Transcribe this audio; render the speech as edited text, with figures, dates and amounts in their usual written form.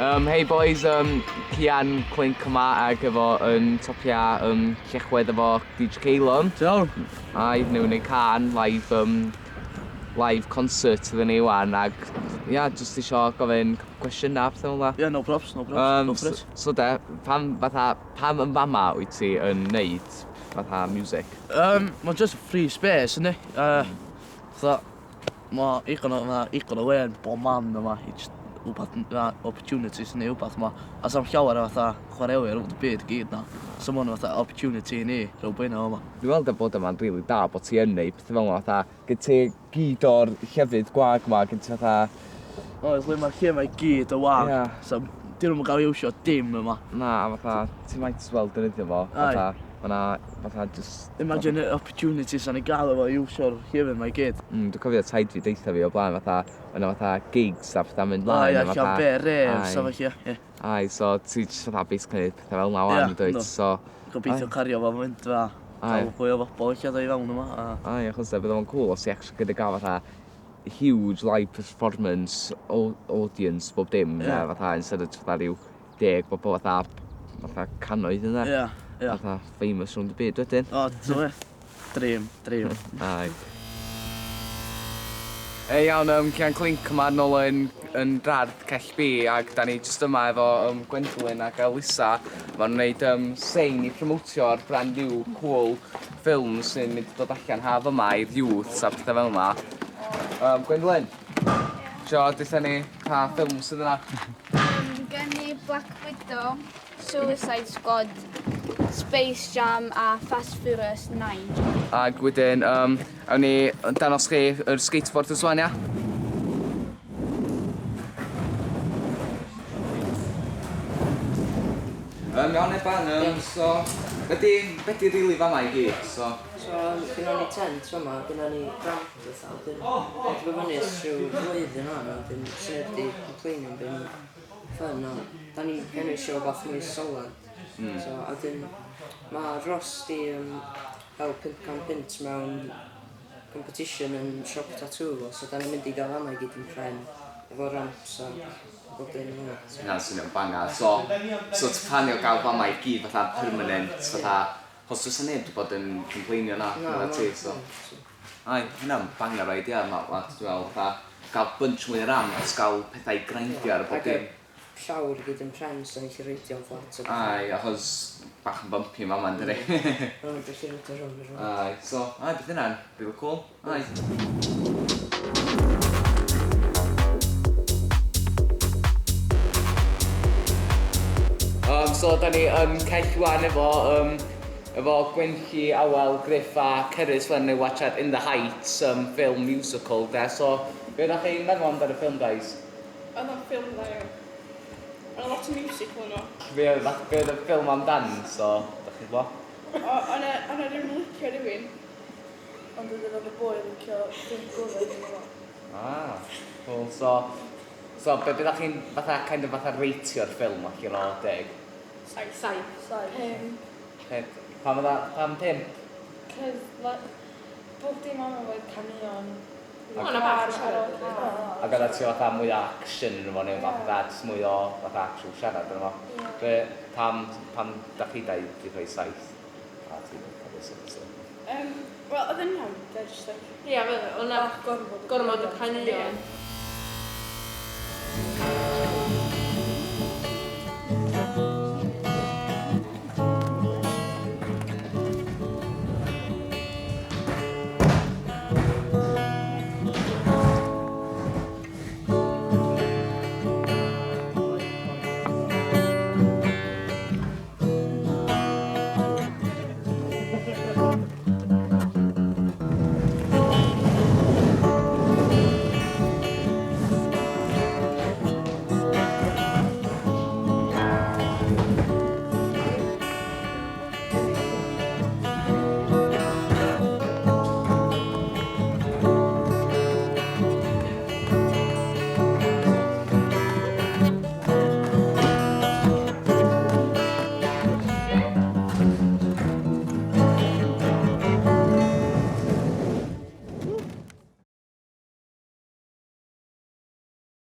Hey boys, Cian CLINC yma ag efo yn topia llechwedd efo DJ Clwb. Iawn. Ai, newn ni can live concert iddyn ni wan ag jyst isio gofyn cwestiynau a pethau fel Yeah, no props. Go for it. So pam yn fama wyt ti yn neud fatha music? Mae'n just free space, ynddi? Mae igon o len bob man yma i just wbeth opportunities neu wbeth yma. A sam llawer o fatha chwarelwyr rwyd y byd i gyd na. So mae'n fatha opportunity i ni Clwb Blaenau yma. Dwi'n weld bod yma'n rili da bod ti yn neud pethau fel yma fatha gyd ti gyd o'r llefydd gwag yma gyd ti fatha... Oes, le mae'r lle mae gyd o wag. So, dyn nhw'n gael iwsio dim yma. Na, fatha, ti might as well dynyddio fo. Fatha, fatha just... Imagine y opportunities sa'n i gael efo iwsio'r llefydd mae gyd. Dwi'n cofio taid fi deitha fi o blaen fatha, yna fatha gigs a fatha mynd lain. Ia, llawn be, refs a falle, ie. Ai, so ti just fatha basically neud pethau fel na wan, dweud, so... Gobeithio cario fo mynd fa. Cael fwy o bobl eich ddau fewn yma. Ai, achos bydd o'n cool os i actually gyda gael fatha huge live performance audience bob dim, fatha, instead of fatha rhyw 10 bobl fatha cannoedd yna. Ia. Fatha famous rhwng y byd wedyn. O, ti'n beth? Dream. Ai. Iawn, Cian CLINC yma nôl yn drad Clwb ag da ni jyst yma efo Gwendolyn ac Elisa. Ma'n wneud sein i promotio'r brand new cool ffilm sy'n mynd i dod allan haf yma i'r youth a pethau fel yma. Gwendolyn, sio dweud ni pa ffilm sydd yna? Gen ni Black Widow, Suicide Squad, Space Jam a Fast Furious 9. Ag wedyn, awn ni danos chi yr skateboard ys wan, ia? Iawn, Eban, so... Beth di rili fama i gyd, so... So, gynna ni tent fama, gynna ni ramp fatha, wedyn edrych fyny rhyw flwyddyn o'n, wedyn syniad di complaining byn ffyn, da ni'n cynnwys o beth mwy solid. So, a wedyn mae Ross di fel 500 pint mewn competition yn siop tattoo, so da ni'n mynd i gael fama i gyd yn pren efo ramps a bob dim yn hwnna. Hynna'n swnio'n banga, so ti planio gael fama i gyd fatha permanent, fatha... Os dwi'n sy'n neb wedi bod yn complainio na ti, so... Ai, hynna'n banga rhaid, ia, dwi'n meddwl, fatha gael bunch mwy o ramps, gael pethau i grindio ar y bob dim. Llawr i gyd yn pren, so ni'n gallu reidio'n flat. Ai, achos bach yn bumpy yma man, dyri. Rwy'n gallu reidio rhwng. Ai, so, beth hynna'n, really cool, ai. So, da ni yn Cellwan efo Gwenlli, Awel, Griff a Cerys fan neu watchad In the Heights, film musical, de. So, be ydych chi'n meddwl amdano y ffilm, guys? Oedd o'n ffilm dda iawn. Oedd lot o musical yno. Be oedd y ffilm amdan, so, ydych chi'n bo? Oedd yna rhywun licio rhywun. Ond oedd yna boi yn licio dim gofod yn efo. Cool, so be ydych chi'n fatha reitio'r ffilm allan o 10? Sai. Pam 5? Cos bob dim am oedd canion. Ac yna ti fatha mwy o action yn efo neu fatha mwy o fatha actual siarad yn efo. Pam da chi dau di rhoi 7? A ti'n cofio sut? Wel, oedd yn iawn, de, just like... Ie, oedd yna gormod o canion.